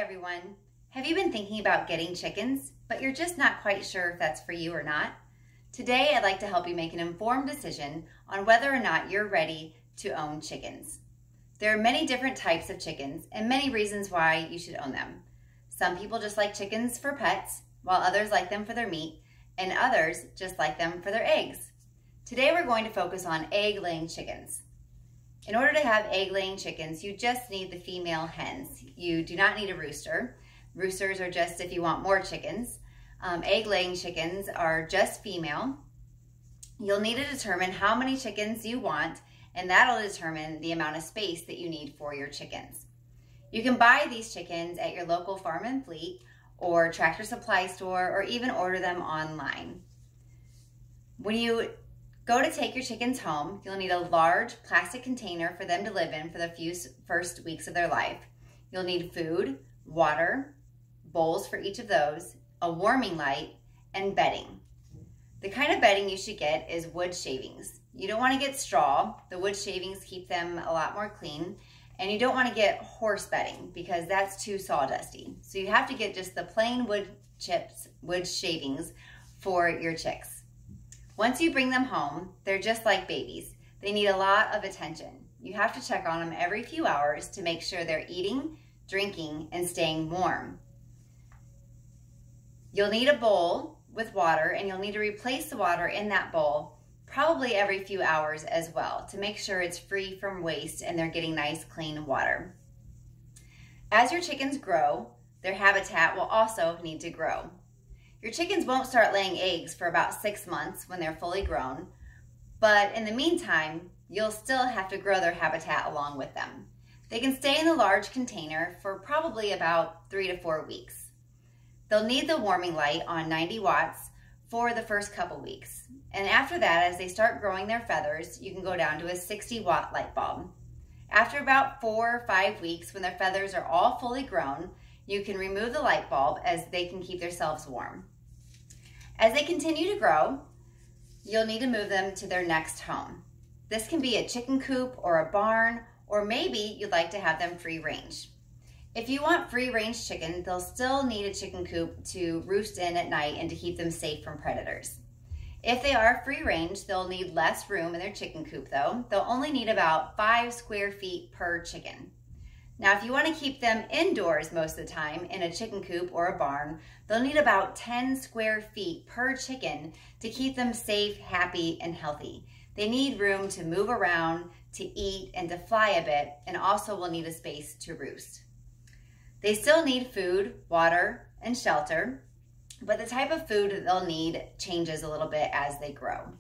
everyone. Have you been thinking about getting chickens, but you're just not quite sure if that's for you or not? Today, I'd like to help you make an informed decision on whether or not you're ready to own chickens. There are many different types of chickens and many reasons why you should own them. Some people just like chickens for pets, while others like them for their meat, and others just like them for their eggs. Today, we're going to focus on egg-laying chickens. In order to have egg-laying chickens, you just need the female hens. You do not need a rooster. Roosters are just if you want more chickens. Egg-laying chickens are just female. You'll need to determine how many chickens you want, and that'll determine the amount of space that you need for your chickens. You can buy these chickens at your local farm and fleet, or Tractor Supply store, or even order them online. When you go to take your chickens home, you'll need a large plastic container for them to live in for the first weeks of their life. You'll need food, water, bowls for each of those, a warming light, and bedding. The kind of bedding you should get is wood shavings. You don't want to get straw. The wood shavings keep them a lot more clean. And you don't want to get horse bedding because that's too sawdusty. So you have to get just the plain wood shavings for your chicks. Once you bring them home, they're just like babies. They need a lot of attention. You have to check on them every few hours to make sure they're eating, drinking, and staying warm. You'll need a bowl with water, and you'll need to replace the water in that bowl probably every few hours as well to make sure it's free from waste and they're getting nice, clean water. As your chickens grow, their habitat will also need to grow. Your chickens won't start laying eggs for about 6 months when they're fully grown, but in the meantime, you'll still have to grow their habitat along with them. They can stay in the large container for probably about 3 to 4 weeks. They'll need the warming light on 90 watts for the first couple weeks. And after that, as they start growing their feathers, you can go down to a 60-watt light bulb. After about 4 or 5 weeks, when their feathers are all fully grown, you can remove the light bulb as they can keep themselves warm. As they continue to grow, you'll need to move them to their next home. This can be a chicken coop or a barn, or maybe you'd like to have them free range. If you want free range chicken, they'll still need a chicken coop to roost in at night and to keep them safe from predators. If they are free range, they'll need less room in their chicken coop though. They'll only need about 5 square feet per chicken. Now, if you want to keep them indoors most of the time in a chicken coop or a barn, they'll need about 10 square feet per chicken to keep them safe, happy, and healthy. They need room to move around, to eat, and to fly a bit, and also will need a space to roost. They still need food, water, and shelter, but the type of food that they'll need changes a little bit as they grow.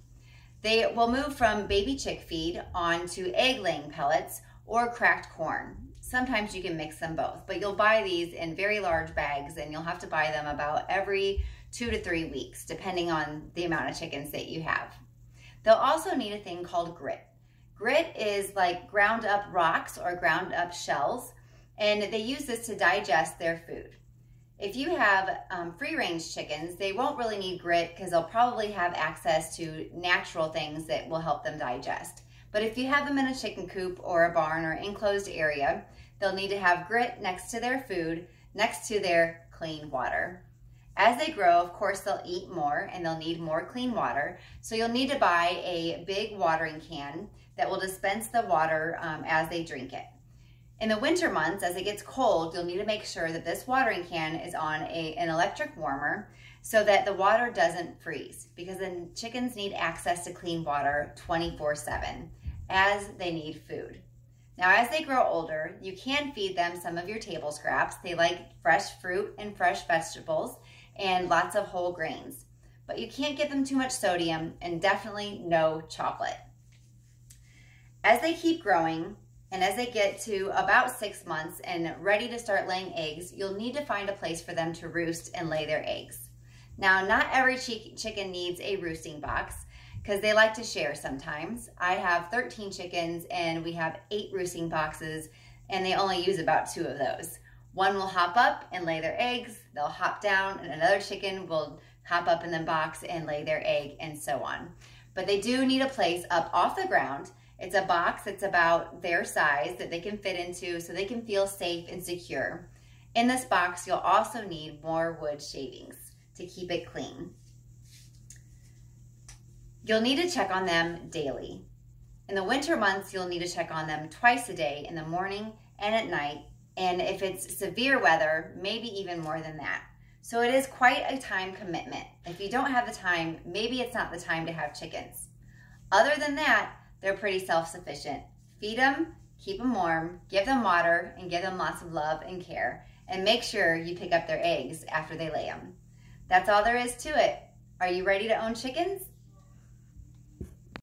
They will move from baby chick feed on to egg-laying pellets or cracked corn. Sometimes you can mix them both, but you'll buy these in very large bags and you'll have to buy them about every 2 to 3 weeks, depending on the amount of chickens that you have. They'll also need a thing called grit. Grit is like ground up rocks or ground up shells, and they use this to digest their food. If you have free range chickens, they won't really need grit because they'll probably have access to natural things that will help them digest. But if you have them in a chicken coop or a barn or enclosed area, they'll need to have grit next to their food, next to their clean water. As they grow, of course, they'll eat more and they'll need more clean water. So you'll need to buy a big watering can that will dispense the water as they drink it. In the winter months, as it gets cold, you'll need to make sure that this watering can is on an electric warmer so that the water doesn't freeze, because then chickens need access to clean water 24/7 as they need food. Now, as they grow older, you can feed them some of your table scraps. They like fresh fruit and fresh vegetables and lots of whole grains, but you can't give them too much sodium and definitely no chocolate. As they keep growing, and as they get to about 6 months and ready to start laying eggs, you'll need to find a place for them to roost and lay their eggs. Now, not every chicken needs a roosting box because they like to share sometimes. I have 13 chickens and we have 8 roosting boxes and they only use about 2 of those. One will hop up and lay their eggs, they'll hop down, and another chicken will hop up in the box and lay their egg, and so on. But they do need a place up off the ground. It's a box that's about their size that they can fit into so they can feel safe and secure. In this box, you'll also need more wood shavings to keep it clean. You'll need to check on them daily. In the winter months, you'll need to check on them twice a day, in the morning and at night. And if it's severe weather, maybe even more than that. So it is quite a time commitment. If you don't have the time, maybe it's not the time to have chickens. Other than that, they're pretty self-sufficient. Feed them, keep them warm, give them water, and give them lots of love and care. And make sure you pick up their eggs after they lay them. That's all there is to it. Are you ready to own chickens?